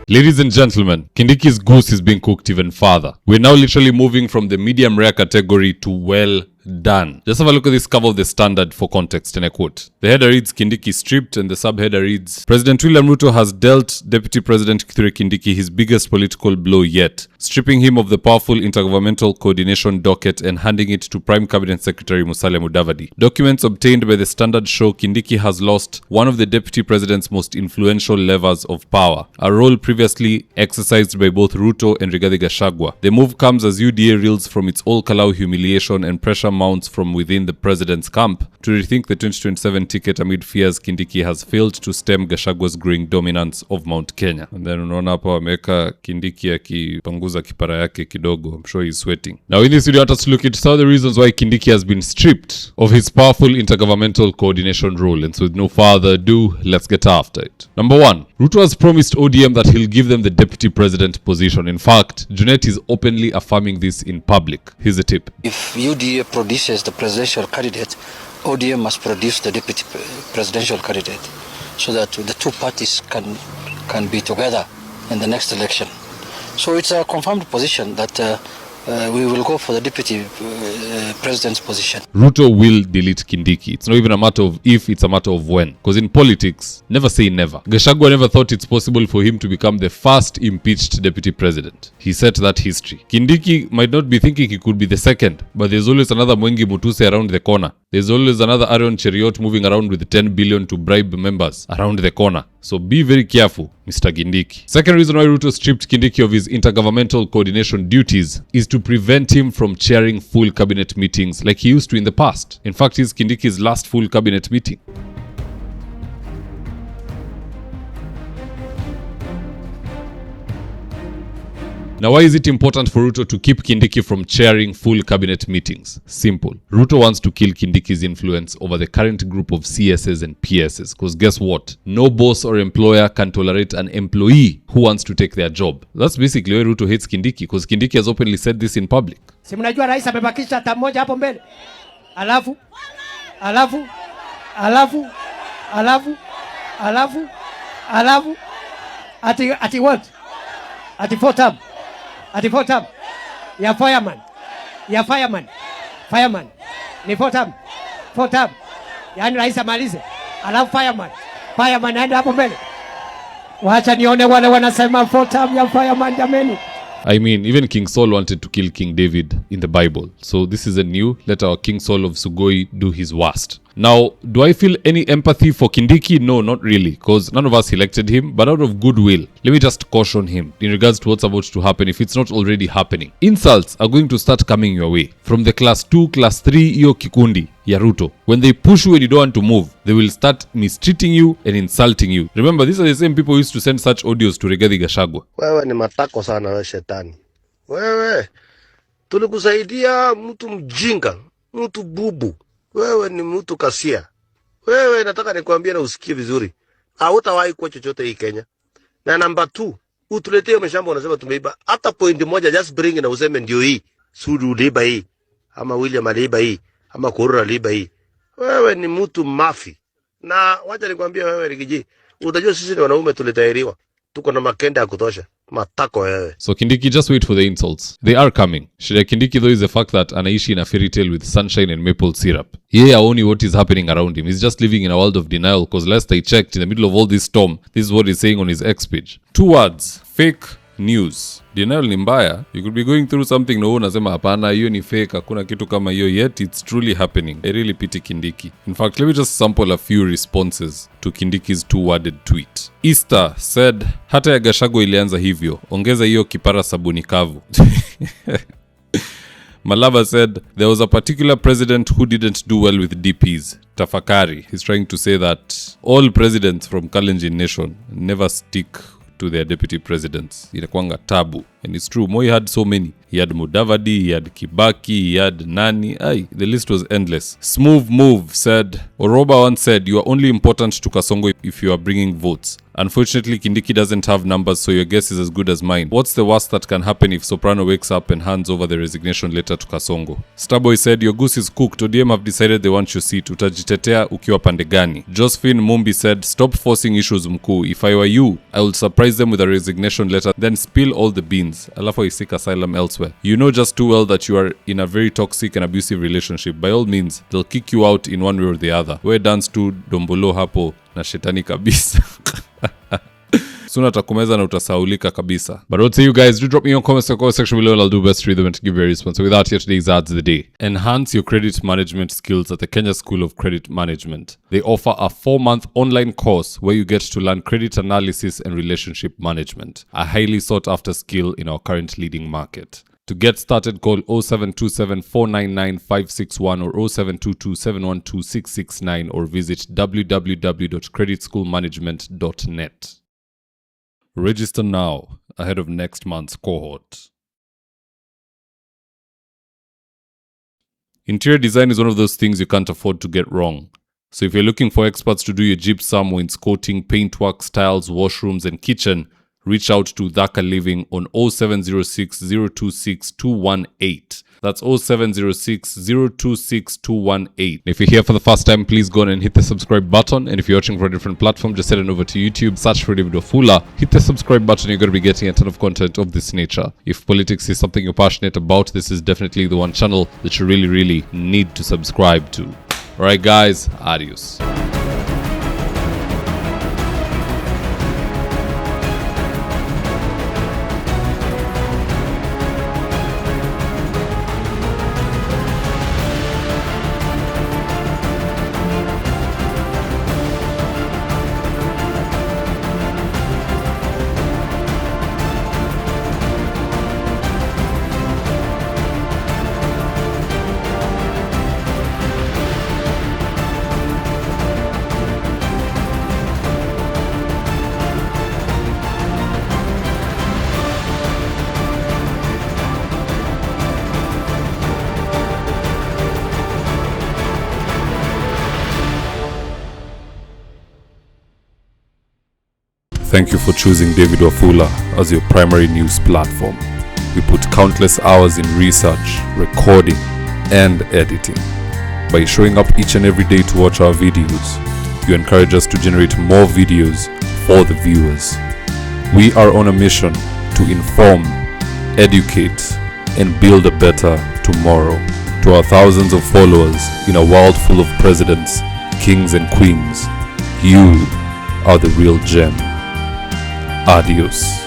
Ladies and gentlemen, Kindiki's goose is being cooked even further. We're now literally moving from the medium rare category to well done. Just have a look at this cover of the Standard for context, and I quote. The header reads Kindiki stripped, and the subheader reads President William Ruto has dealt Deputy President Kithure Kindiki his biggest political blow yet, stripping him of the powerful intergovernmental coordination docket and handing it to Prime Cabinet Secretary Musalia Mudavadi. Documents obtained by the Standard show Kindiki has lost one of the Deputy President's most influential levers of power, a role previously exercised by both Ruto and Rigathi Gachagua. The move comes as UDA reels from its all-Kalau humiliation and pressure mounts from within the president's camp to rethink the 2027 ticket amid fears Kindiki has failed to stem Gachagua's growing dominance of Mount Kenya. And then unaona hapa wameweka Kindiki akipanguza kipara yake kidogo. I'm sure he's sweating. Now in this video, let us look at some of the reasons why Kindiki has been stripped of his powerful intergovernmental coordination role. And so with no further ado, let's get after it. Number 1. Ruto has promised ODM that he'll give them the deputy president position. In fact, Junet is openly affirming this in public. Here's a tip. If UDA produces the presidential candidate, ODM must produce the deputy presidential candidate so that the two parties can be together in the next election. So it's a confirmed position that we will go for the deputy president's position. Ruto will delete Kindiki. It's not even a matter of if, it's a matter of when. Because in politics, never say never. Gachagua never thought it's possible for him to become the first impeached deputy president. He set that history. Kindiki might not be thinking he could be the second, but there's always another Mwengi Mutuse around the corner. There's always another Aaron Cheriot moving around with 10 billion to bribe members around the corner. So be very careful, Mr. Kindiki. Second reason why Ruto stripped Kindiki of his intergovernmental coordination duties is to prevent him from chairing full cabinet meetings like he used to in the past. In fact, it's Kindiki's last full cabinet meeting. Now, why is it important for Ruto to keep Kindiki from chairing full cabinet meetings? Simple. Ruto wants to kill Kindiki's influence over the current group of CSs and PSs. Because guess what? No boss or employer can tolerate an employee who wants to take their job. That's basically why Ruto hates Kindiki, because Kindiki has openly said this in public. Si mnajua rais amebakisha hata mmoja hapo mbele. Alafu ati what? Ati four term. Ya fireman. Ni four term. Yaani rais amalize. Alafu fireman aende hapo mbele. Wacha nione wale wanasema four term ya fireman jameni. I mean, even King Saul wanted to kill King David in the Bible. So this isn't new. Let our King Saul of Sugoi do his worst. Now, do I feel any empathy for Kindiki? No, not really, because none of us elected him, but out of goodwill, let me just caution him in regards to what's about to happen if it's not already happening. Insults are going to start coming your way. From the class 2, class 3, iyo kikundi ya Ruto. When they push you and you don't want to move, they will start mistreating you and insulting you. Remember, these are the same people who used to send such audios to Rigathi Gachagua. Wewe ni matako sana wewe shetani. Wewe tulikusaidia mtu mjinga, mtu bubu. Wewe ni mtu kasia. Wewe nataka nikwambie na usikie vizuri. Hautawahi kuwa chochote hii Kenya. Na namba 2, utuletee mashamba unasema tumeiba. Hata point moja just bring na useme ndio hii. Sudu liba hii. Ama William aliiba hii. Ama Korora liba hii. Wewe ni mtu mafi. Na wacha nikwambie wewe Rigiji. Utajua sisi ni wanaume tulitahiriwa. Tuko na makenda ya kutosha. Matako wewe. So Kindiki, just wait for the insults. They are coming. Shida Kindiki though is the fact that anaishi in a fairy tale with sunshine and maple syrup. Yeye haoni what is happening around him. He's just living in a world of denial because last I checked, in the middle of all this storm, this is what he's saying on his X page. 2 words. Fake news. Denial ni mbaya. You could be going through something na unasema hapana, hiyo ni fake, hakuna kitu kama hiyo, yet it's truly happening. I really pity Kindiki. In fact, let me just sample a few responses to Kindiki's 2-worded tweet. Easter said, hata ya Gachagua ilianza hivyo, ongeza hiyo kipara sabuni kavu. Malava said, there was a particular president who didn't do well with DPs. Tafakari. He's trying to say that all presidents from Kalenjin Nation never stick to their deputy presidents. Inakuanga tabu. And it's true. Moi had so many. He had Mudavadi, he had Kibaki, he had Nani. The list was endless. Smooth Move said, Oroba once said, you are only important to Kasongo if you are bringing votes. Unfortunately, Kindiki doesn't have numbers, so your guess is as good as mine. What's the worst that can happen if Soprano wakes up and hands over the resignation letter to Kasongo? Starboy said, your goose is cooked. ODM have decided they want your seat. Utajitetea ukiwa pande gani? Josephine Mumbi said, stop forcing issues mkuu. If I were you, I would surprise them with a resignation letter, then spill all the beans. Alafu I seek asylum elsewhere. You know just too well that you are in a very toxic and abusive relationship. By all means, they'll kick you out in one way or the other. We dance to Dombolo hapo na shetani kabisa. Soon atakumeza na utasaulika kabisa. But what say you guys? Do drop me your comments in the comment section below and I'll do best to read them and to give you a response. So without here, today's ads of the day. Enhance your credit management skills at the Kenya School of Credit Management. They offer a 4-month online course where you get to learn credit analysis and relationship management, a highly sought after skill in our current leading market. To get started, call 0727 499 561 or 0722 712 669 or visit www.creditschoolmanagement.net. Register now ahead of next month's cohort. Interior design is one of those things you can't afford to get wrong. So if you're looking for experts to do your gypsum, wainscoting, paintwork, tiles, washrooms, and kitchen, reach out to Dhaka Living on 0706 026 218. That's 0706 026 218. If you're here for the first time, please go on and hit the subscribe button. And if you're watching from a different platform, just head on over to YouTube, search for David Wafula, hit the subscribe button. You're going to be getting a ton of content of this nature. If politics is something you're passionate about, this is definitely the one channel that you really need to subscribe to. Alright guys, adios. Thank you for choosing David Wafula as your primary news platform. We put countless hours in research, recording, and editing. By showing up each and every day to watch our videos, you encourage us to generate more videos for the viewers. We are on a mission to inform, educate, and build a better tomorrow. To our thousands of followers in a world full of presidents, kings, and queens, you are the real gem. Adios.